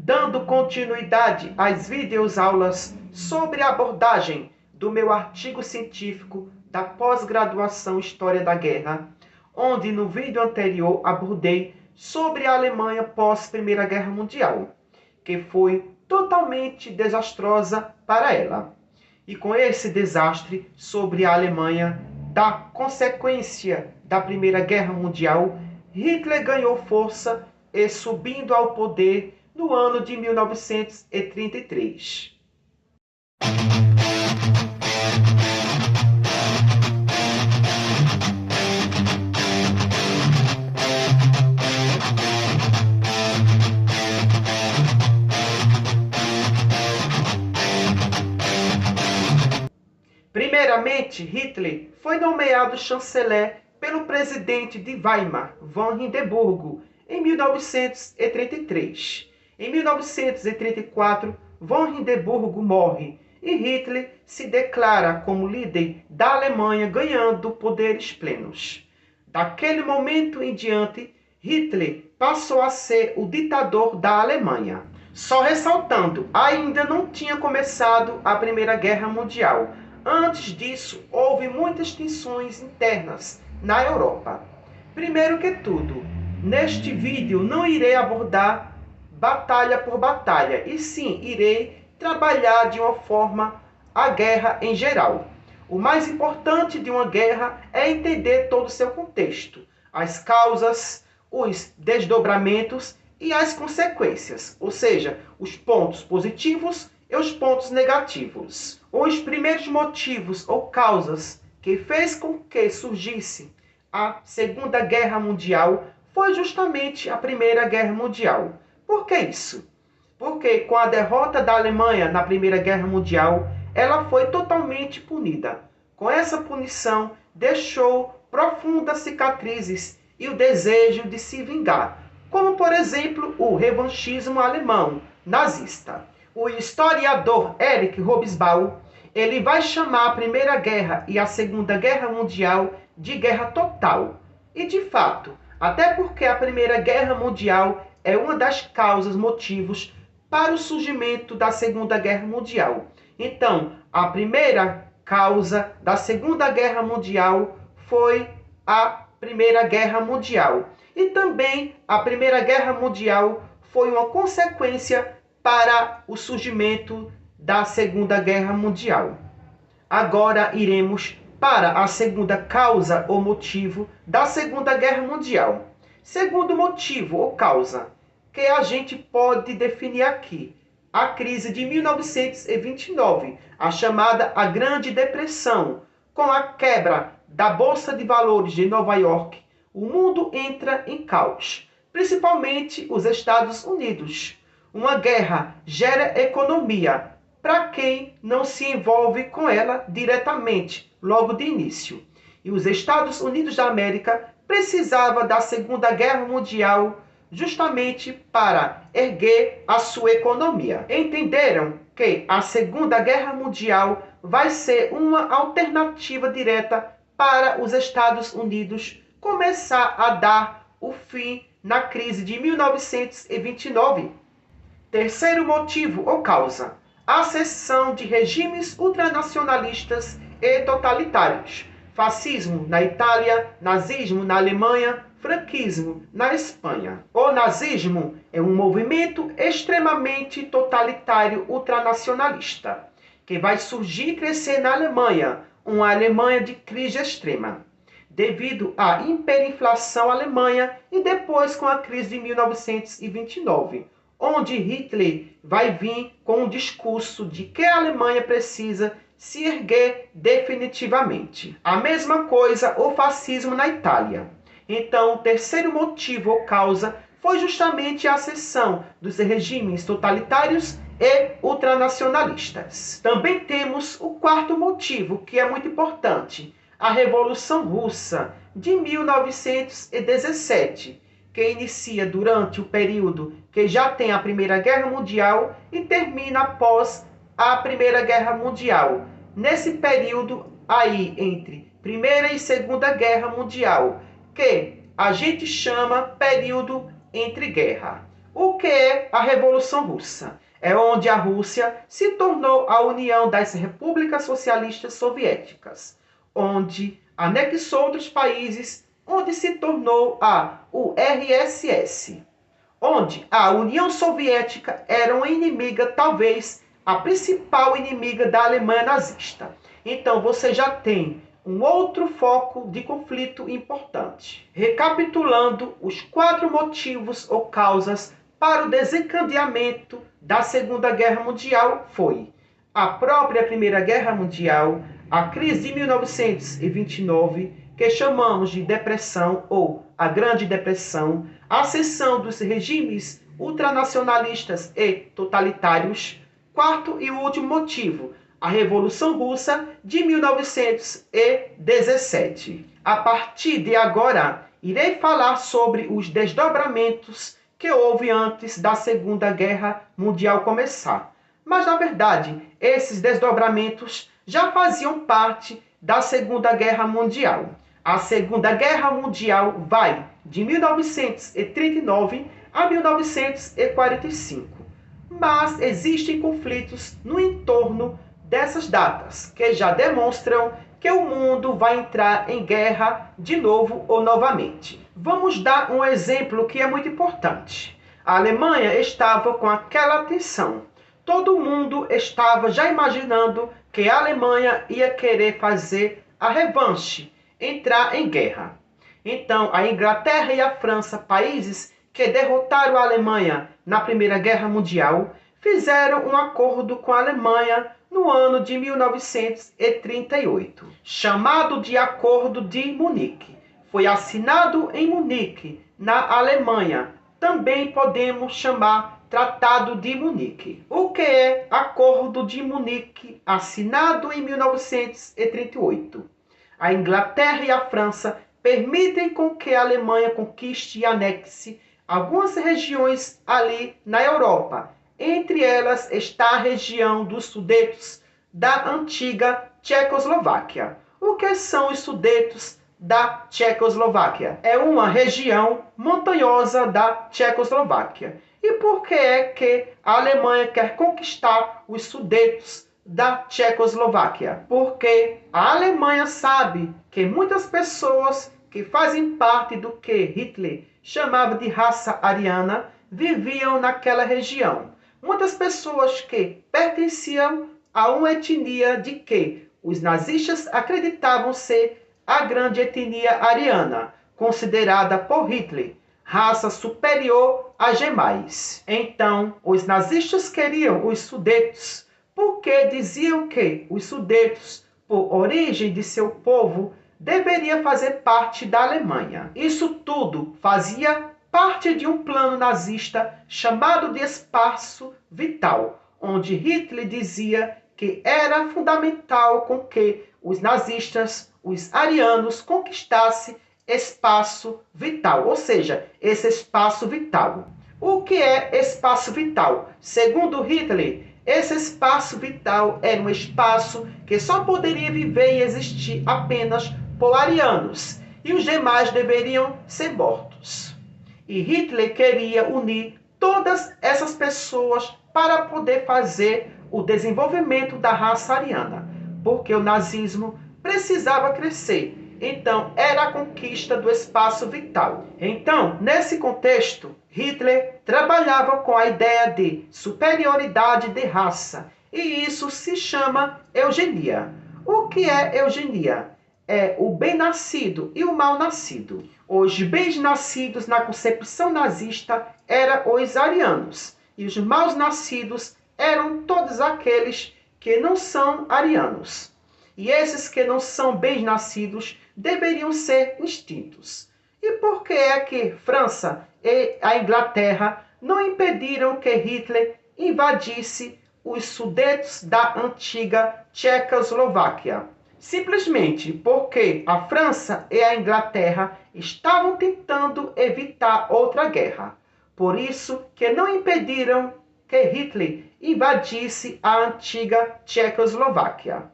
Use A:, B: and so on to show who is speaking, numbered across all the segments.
A: dando continuidade às videoaulas sobre a abordagem do meu artigo científico da pós-graduação História da Guerra, onde no vídeo anterior abordei sobre a Alemanha pós-Primeira Guerra Mundial, que foi totalmente desastrosa para ela. E com esse desastre sobre a Alemanha, da consequência da Primeira Guerra Mundial, Hitler ganhou força e subindo ao poder no ano de 1933. Primeiramente, Hitler foi nomeado chanceler pelo presidente de Weimar, von Hindenburg, em 1933. Em 1934, von Hindenburg morre e Hitler se declara como líder da Alemanha, ganhando poderes plenos. Daquele momento em diante, Hitler passou a ser o ditador da Alemanha. Só ressaltando, ainda não tinha começado a Primeira Guerra Mundial. Antes disso, houve muitas tensões internas na Europa. Primeiro que tudo, neste vídeo não irei abordar batalha por batalha, e sim irei trabalhar de uma forma a guerra em geral. O mais importante de uma guerra é entender todo o seu contexto, as causas, os desdobramentos e as consequências, ou seja, os pontos positivos e os pontos negativos. Os primeiros motivos ou causas que fez com que surgisse a Segunda Guerra Mundial foi justamente a Primeira Guerra Mundial. Por que isso? Porque com a derrota da Alemanha na Primeira Guerra Mundial, ela foi totalmente punida. Com essa punição, deixou profundas cicatrizes e o desejo de se vingar, como por exemplo o revanchismo alemão nazista. O historiador Erich Hobsbawm, ele vai chamar a Primeira Guerra e a Segunda Guerra Mundial de guerra total. E de fato, até porque a Primeira Guerra Mundial é uma das causas, motivos para o surgimento da Segunda Guerra Mundial. Então, a primeira causa da Segunda Guerra Mundial foi a Primeira Guerra Mundial. E também a Primeira Guerra Mundial foi uma consequência para o surgimento da Segunda Guerra Mundial. Agora iremos para a segunda causa ou motivo da Segunda Guerra Mundial. Segundo motivo ou causa que a gente pode definir aqui, a crise de 1929, a chamada a Grande Depressão. Com a quebra da Bolsa de Valores de Nova York, o mundo entra em caos, principalmente os Estados Unidos. Uma guerra gera economia para quem não se envolve com ela diretamente, logo de início. E os Estados Unidos da América precisava da Segunda Guerra Mundial justamente para erguer a sua economia. Entenderam que a Segunda Guerra Mundial vai ser uma alternativa direta para os Estados Unidos começar a dar o fim na crise de 1929. Terceiro motivo ou causa, a ascensão de regimes ultranacionalistas e totalitários. Fascismo na Itália, nazismo na Alemanha, franquismo na Espanha. O nazismo é um movimento extremamente totalitário ultranacionalista, que vai surgir e crescer na Alemanha, uma Alemanha de crise extrema, devido à hiperinflação alemã e depois com a crise de 1929, onde Hitler vai vir com um discurso de que a Alemanha precisa se erguer definitivamente. A mesma coisa o fascismo na Itália. Então, o terceiro motivo ou causa foi justamente a ascensão dos regimes totalitários e ultranacionalistas. Também temos o quarto motivo, que é muito importante, a Revolução Russa de 1917, que inicia durante o período que já tem a Primeira Guerra Mundial e termina após a Primeira Guerra Mundial. Nesse período aí entre Primeira e Segunda Guerra Mundial, que a gente chama período entre guerra. O que é a Revolução Russa? É onde a Rússia se tornou a União das Repúblicas Socialistas Soviéticas, onde anexou outros países, onde se tornou a URSS, onde a União Soviética era uma inimiga, talvez a principal inimiga da Alemanha nazista. Então você já tem um outro foco de conflito importante. Recapitulando, os 4 motivos ou causas para o desencadeamento da Segunda Guerra Mundial foi a própria Primeira Guerra Mundial, a crise de 1929, que chamamos de Depressão ou a Grande Depressão, a ascensão dos regimes ultranacionalistas e totalitários. Quarto e último motivo, a Revolução Russa de 1917. A partir de agora, irei falar sobre os desdobramentos que houve antes da Segunda Guerra Mundial começar. Mas, na verdade, esses desdobramentos já faziam parte da Segunda Guerra Mundial. A Segunda Guerra Mundial vai de 1939 a 1945. Mas existem conflitos no entorno dessas datas, que já demonstram que o mundo vai entrar em guerra de novo ou novamente. Vamos dar um exemplo que é muito importante. A Alemanha estava com aquela tensão. Todo mundo estava já imaginando que a Alemanha ia querer fazer a revanche, entrar em guerra. Então, a Inglaterra e a França, países que derrotaram a Alemanha na Primeira Guerra Mundial, fizeram um acordo com a Alemanha no ano de 1938, chamado de Acordo de Munique. Foi assinado em Munique, na Alemanha. Também podemos chamar Tratado de Munique. O que é Acordo de Munique, assinado em 1938? A Inglaterra e a França permitem com que a Alemanha conquiste e anexe algumas regiões ali na Europa. Entre elas está a região dos Sudetos da antiga Tchecoslováquia. O que são os Sudetos da Tchecoslováquia? É uma região montanhosa da Tchecoslováquia. E por que é que a Alemanha quer conquistar os Sudetos da Tchecoslováquia? Porque a Alemanha sabe que muitas pessoas que fazem parte do que Hitler chamava de raça ariana viviam naquela região. Muitas pessoas que pertenciam a uma etnia de que os nazistas acreditavam ser a grande etnia ariana, considerada por Hitler raça superior às demais. Então, os nazistas queriam os Sudetos, porque diziam que os Sudetos, por origem de seu povo, deveria fazer parte da Alemanha. Isso tudo fazia parte de um plano nazista chamado de Espaço Vital, onde Hitler dizia que era fundamental com que os nazistas, os arianos, conquistassem espaço vital, ou seja, esse espaço vital. O que é espaço vital? Segundo Hitler, esse espaço vital era um espaço que só poderia viver e existir apenas por arianos, e os demais deveriam ser mortos. E Hitler queria unir todas essas pessoas para poder fazer o desenvolvimento da raça ariana, porque o nazismo precisava crescer. Então, era a conquista do espaço vital. Então, nesse contexto, Hitler trabalhava com a ideia de superioridade de raça, e isso se chama eugenia. O que é eugenia? É o bem-nascido e o mal-nascido. Os bens-nascidos na concepção nazista eram os arianos, e os maus-nascidos eram todos aqueles que não são arianos. E esses que não são bens-nascidos deveriam ser extintos. E por que é que França e a Inglaterra não impediram que Hitler invadisse os Sudetos da antiga Tchecoslováquia? Simplesmente porque a França e a Inglaterra estavam tentando evitar outra guerra. Por isso que não impediram que Hitler invadisse a antiga Tchecoslováquia.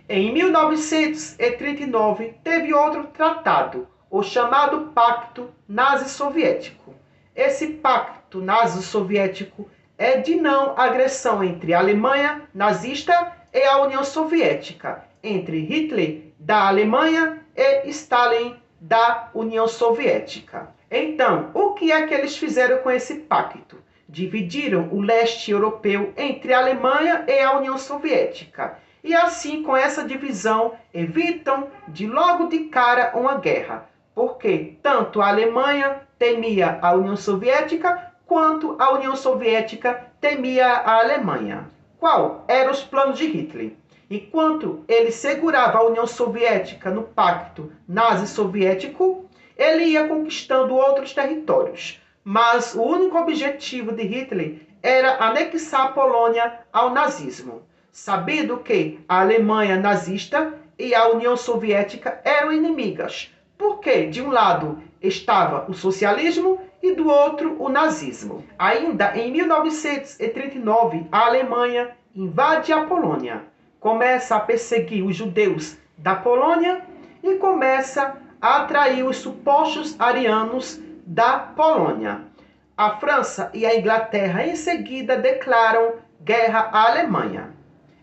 A: Em 1939, teve outro tratado, o chamado Pacto Nazi-Soviético. Esse pacto Pacto Nazi-Soviético é de não agressão entre a Alemanha nazista e a União Soviética, entre Hitler da Alemanha e Stalin da União Soviética. Então, o que é que eles fizeram com esse pacto? Dividiram o leste europeu entre a Alemanha e a União Soviética. E assim, com essa divisão, evitam de logo de cara uma guerra, porque tanto a Alemanha temia a União Soviética, quanto a União Soviética temia a Alemanha. Qual eram os planos de Hitler? Enquanto ele segurava a União Soviética no pacto nazi-soviético, ele ia conquistando outros territórios. Mas o único objetivo de Hitler era anexar a Polônia ao nazismo, sabendo que a Alemanha nazista e a União Soviética eram inimigas, porque de um lado estava o socialismo e do outro o nazismo. Ainda em 1939, a Alemanha invade a Polônia, começa a perseguir os judeus da Polônia e começa a atrair os supostos arianos da Polônia. A França e a Inglaterra em seguida declaram guerra à Alemanha.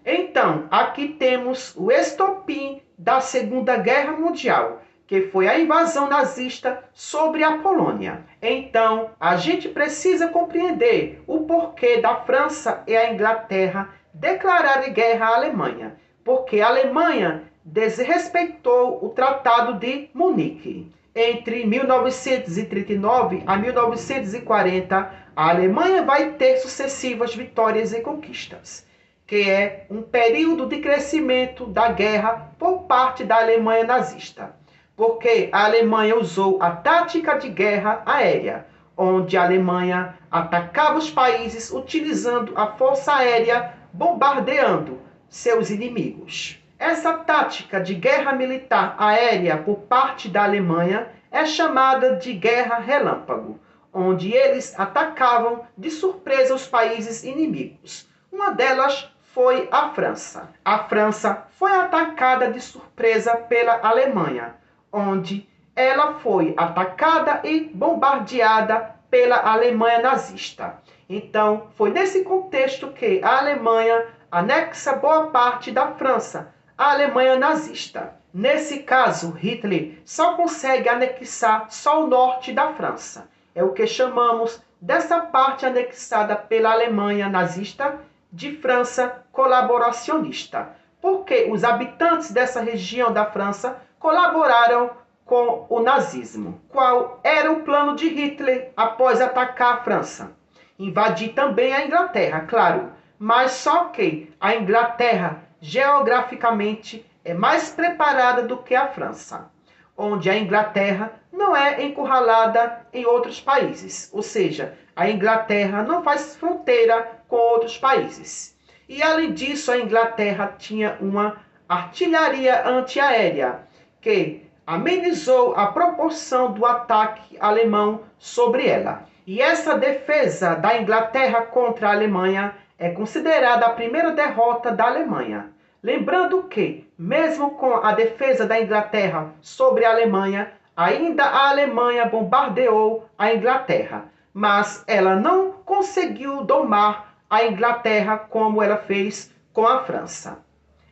A: Então, aqui temos o estopim da Segunda Guerra Mundial, que foi a invasão nazista sobre a Polônia. Então, a gente precisa compreender o porquê da França e a Inglaterra declararem guerra à Alemanha, porque a Alemanha desrespeitou o Tratado de Munique. Entre 1939 a 1940, a Alemanha vai ter sucessivas vitórias e conquistas, que é um período de crescimento da guerra por parte da Alemanha nazista, porque a Alemanha usou a tática de guerra aérea, onde a Alemanha atacava os países utilizando a força aérea, bombardeando seus inimigos. Essa tática de guerra militar aérea por parte da Alemanha é chamada de Guerra Relâmpago, onde eles atacavam de surpresa os países inimigos. Uma delas foi a França. A França foi atacada de surpresa pela Alemanha, onde ela foi atacada e bombardeada pela Alemanha nazista. Então, foi nesse contexto que a Alemanha anexa boa parte da França à Alemanha nazista. Nesse caso, Hitler só consegue anexar só o norte da França. É o que chamamos dessa parte anexada pela Alemanha nazista de França colaboracionista, porque os habitantes dessa região da França colaboraram com o nazismo. Qual era o plano de Hitler após atacar a França? Invadir também a Inglaterra, claro, mas só que a Inglaterra geograficamente é mais preparada do que a França, onde a Inglaterra não é encurralada em outros países, ou seja, a Inglaterra não faz fronteira com outros países. E além disso, a Inglaterra tinha uma artilharia antiaérea que amenizou a proporção do ataque alemão sobre ela. E essa defesa da Inglaterra contra a Alemanha é considerada a primeira derrota da Alemanha. Lembrando que, mesmo com a defesa da Inglaterra sobre a Alemanha, ainda a Alemanha bombardeou a Inglaterra, mas ela não conseguiu domar a Inglaterra como ela fez com a França.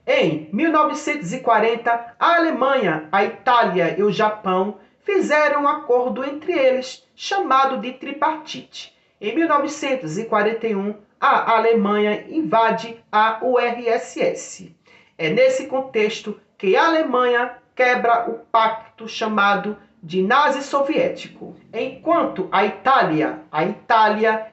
A: Em 1940, a Alemanha, a Itália e o Japão fizeram um acordo entre eles, chamado de tripartite. Em 1941, a Alemanha invade a URSS. É nesse contexto que a Alemanha quebra o pacto chamado de nazi-soviético, enquanto a Itália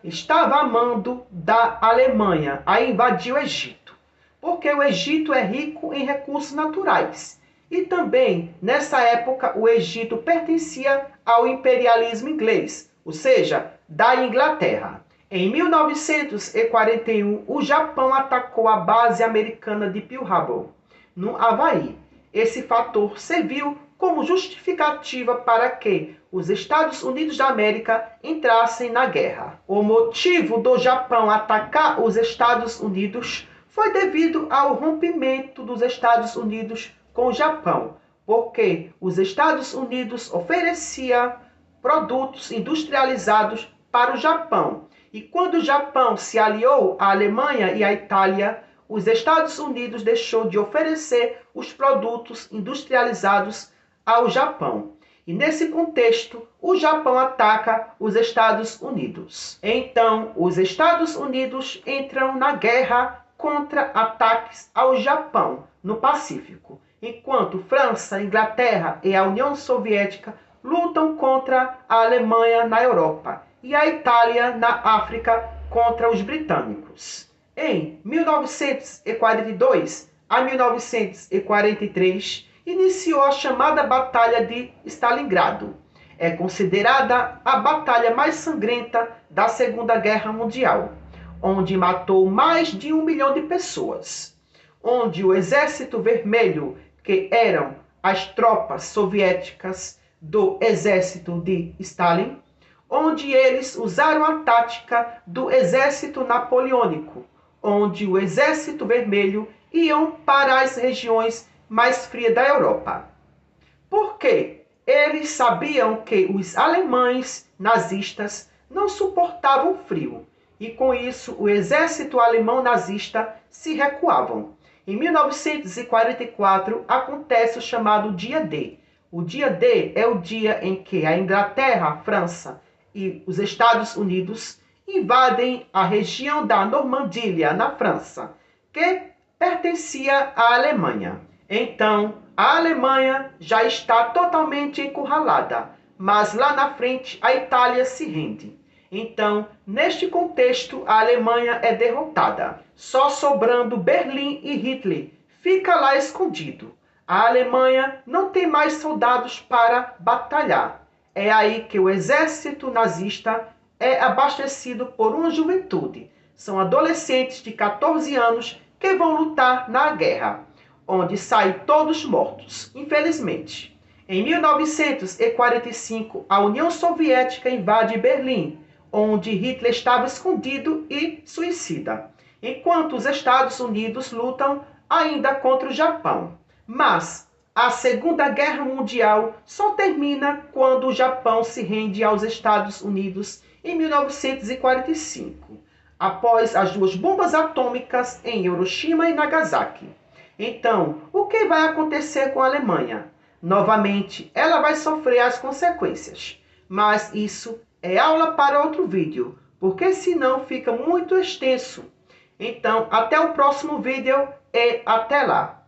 A: estava a mando da Alemanha a invadir o Egito, porque o Egito é rico em recursos naturais. E também, nessa época, o Egito pertencia ao imperialismo inglês, ou seja, da Inglaterra. Em 1941, o Japão atacou a base americana de Pearl Harbor, no Havaí. Esse fator serviu como justificativa para que os Estados Unidos da América entrassem na guerra. O motivo do Japão atacar os Estados Unidos foi devido ao rompimento dos Estados Unidos com o Japão, porque os Estados Unidos ofereciam produtos industrializados para o Japão. E quando o Japão se aliou à Alemanha e à Itália, os Estados Unidos deixou de oferecer os produtos industrializados ao Japão. E nesse contexto, o Japão ataca os Estados Unidos. Então, os Estados Unidos entram na guerra contra ataques ao Japão no Pacífico, enquanto França, Inglaterra e a União Soviética lutam contra a Alemanha na Europa e a Itália na África contra os britânicos. Em 1942 a 1943, iniciou a chamada Batalha de Stalingrado. É considerada a batalha mais sangrenta da Segunda Guerra Mundial, onde matou mais de 1 milhão de pessoas, onde o Exército Vermelho, que eram as tropas soviéticas do exército de Stalin, onde eles usaram a tática do exército napoleônico, onde o Exército Vermelho iam para as regiões mais frias da Europa. Por quê? Eles sabiam que os alemães nazistas não suportavam frio, e com isso o exército alemão nazista se recuavam. Em 1944 acontece o chamado Dia D. O Dia D é o dia em que a Inglaterra, a França e os Estados Unidos invadem a região da Normandia, na França, que pertencia à Alemanha. Então, a Alemanha já está totalmente encurralada, mas lá na frente a Itália se rende. Então, neste contexto, a Alemanha é derrotada, só sobrando Berlim e Hitler fica lá escondido. A Alemanha não tem mais soldados para batalhar. É aí que o exército nazista é abastecido por uma juventude. São adolescentes de 14 anos que vão lutar na guerra, onde saem todos mortos, infelizmente. Em 1945, a União Soviética invade Berlim, onde Hitler estava escondido e suicida, enquanto os Estados Unidos lutam ainda contra o Japão. Mas a Segunda Guerra Mundial só termina quando o Japão se rende aos Estados Unidos em 1945, após as duas bombas atômicas em Hiroshima e Nagasaki. Então, o que vai acontecer com a Alemanha? Novamente, ela vai sofrer as consequências. Mas isso é aula para outro vídeo, porque senão fica muito extenso. Então, até o próximo vídeo e até lá!